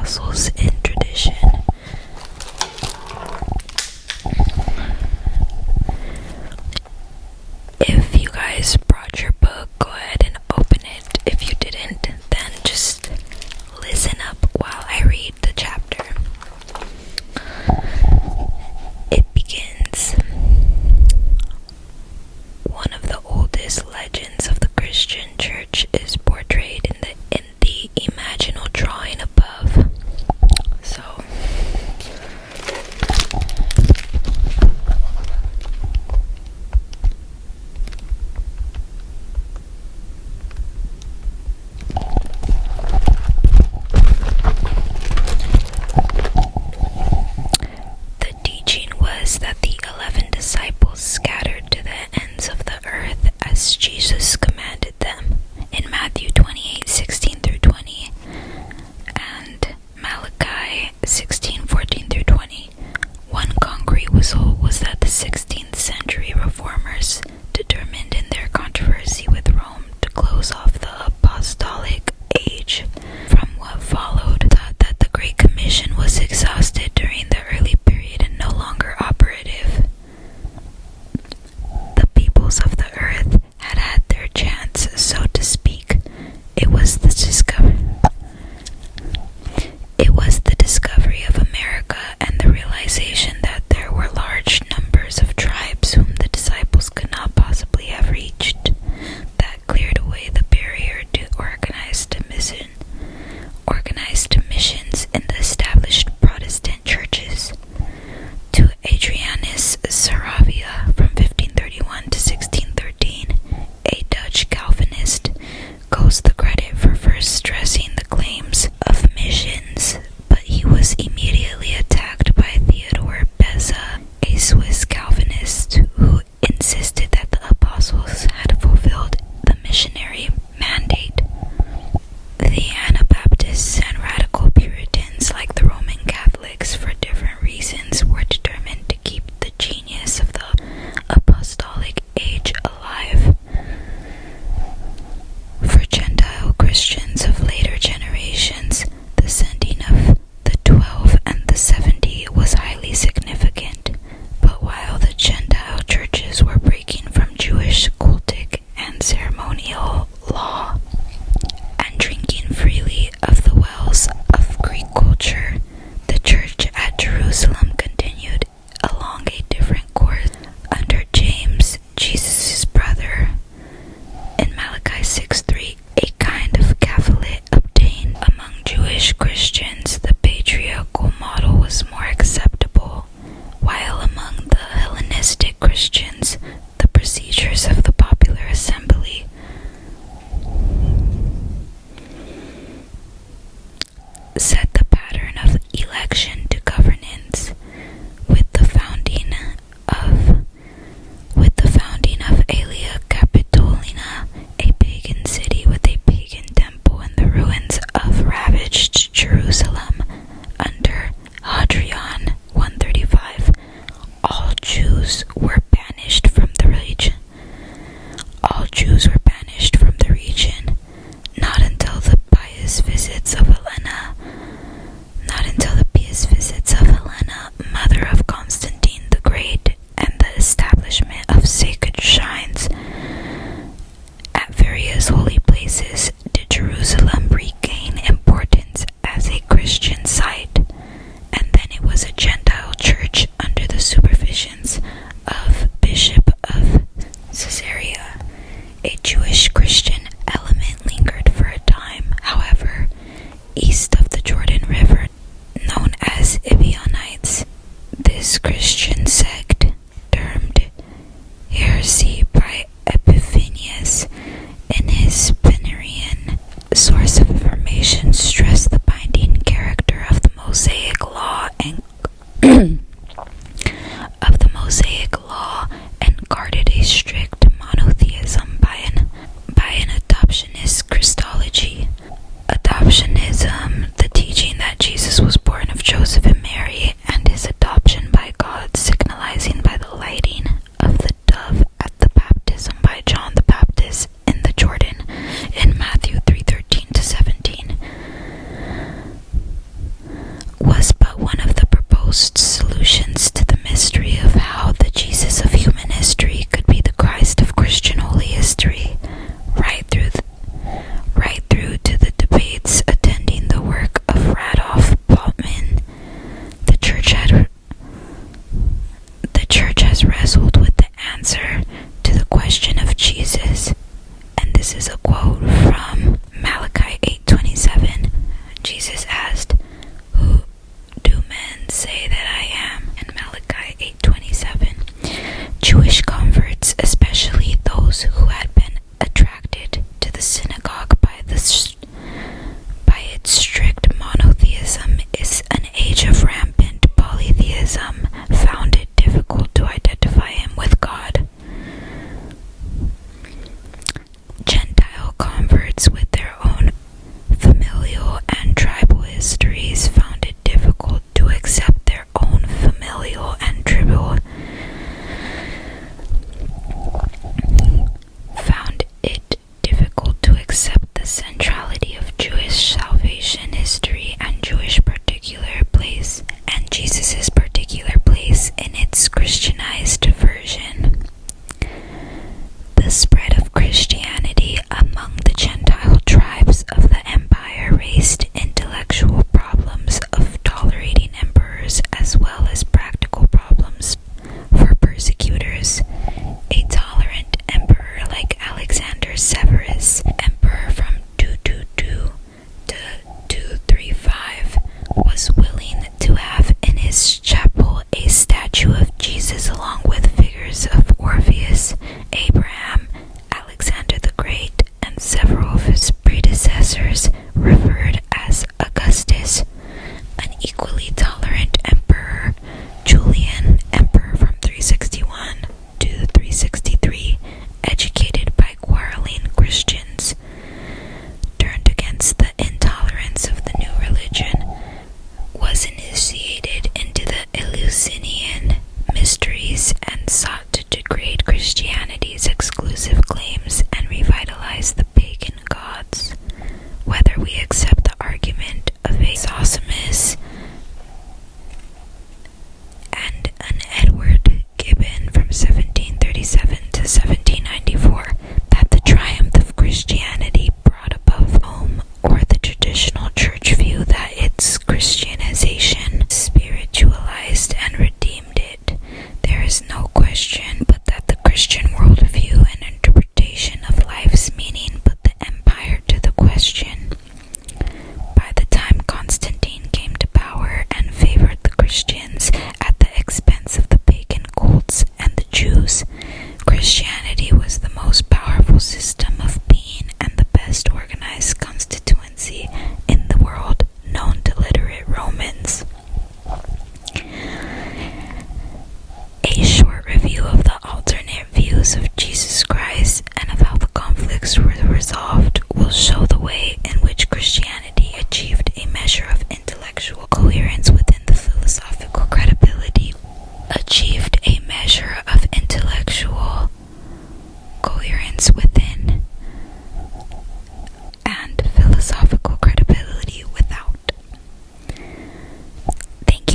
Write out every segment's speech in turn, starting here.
apostles in tradition. If you guys brought your book, go ahead and open it. If you didn't, then just listen up while I read the chapter. It begins. One of the oldest legends of the Christian church is portrayed in the imaginal drawing above. So, the teaching was that the 11 disciples scattered to the ends of the earth as Jesus commanded them in Matthew 28:16-20 and Malachi 16:14-20. One concrete result was that the 16th century reformers, determined in their controversy with Rome to close off the apostolic age from what followed, thought that the Great Commission was exhausted during the early period and no longer operative. The peoples of the earth had had their chance, so to speak. It was the discovery of America and the realization that there were large numbers of tribes whom the disciples could not possibly have reached that cleared away the barrier to organized missions in the established Protestant churches. To Adrianus Saravia from 1531 to 1613, a Dutch Calvinist, goes the credit for first stressing the claims of missions, but he was immediately attacked by Theodore Beza, a Swiss Calvinist, who insisted that the apostles had fulfilled the missionary mandate. The Anabaptists and radical Puritans, like the Roman Catholics, for different reasons, were determined to keep the genius of the apostolic age alive. For Gentile Christians of later generations, the sending of the 12 and the 70 was highly significant. But while the Gentile churches were breaking from Jewish cultic and ceremonial law and drinking freely of the wells of Greek culture, the church at Jerusalem continued along a different course under James, Jesus' brother. In Malachi 6:3, a kind of Catholic obtained among Jewish Christians. The patriarchal model was more acceptable, while among the Hellenistic Christians, the procedures of the popular assembly set the pattern of election to governance. With the founding of Aelia Capitolina, a pagan city with a pagan temple, and the ruins of ravaged Jerusalem,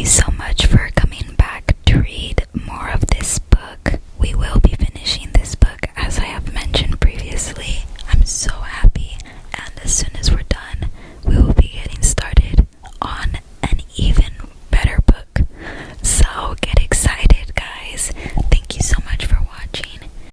you so much for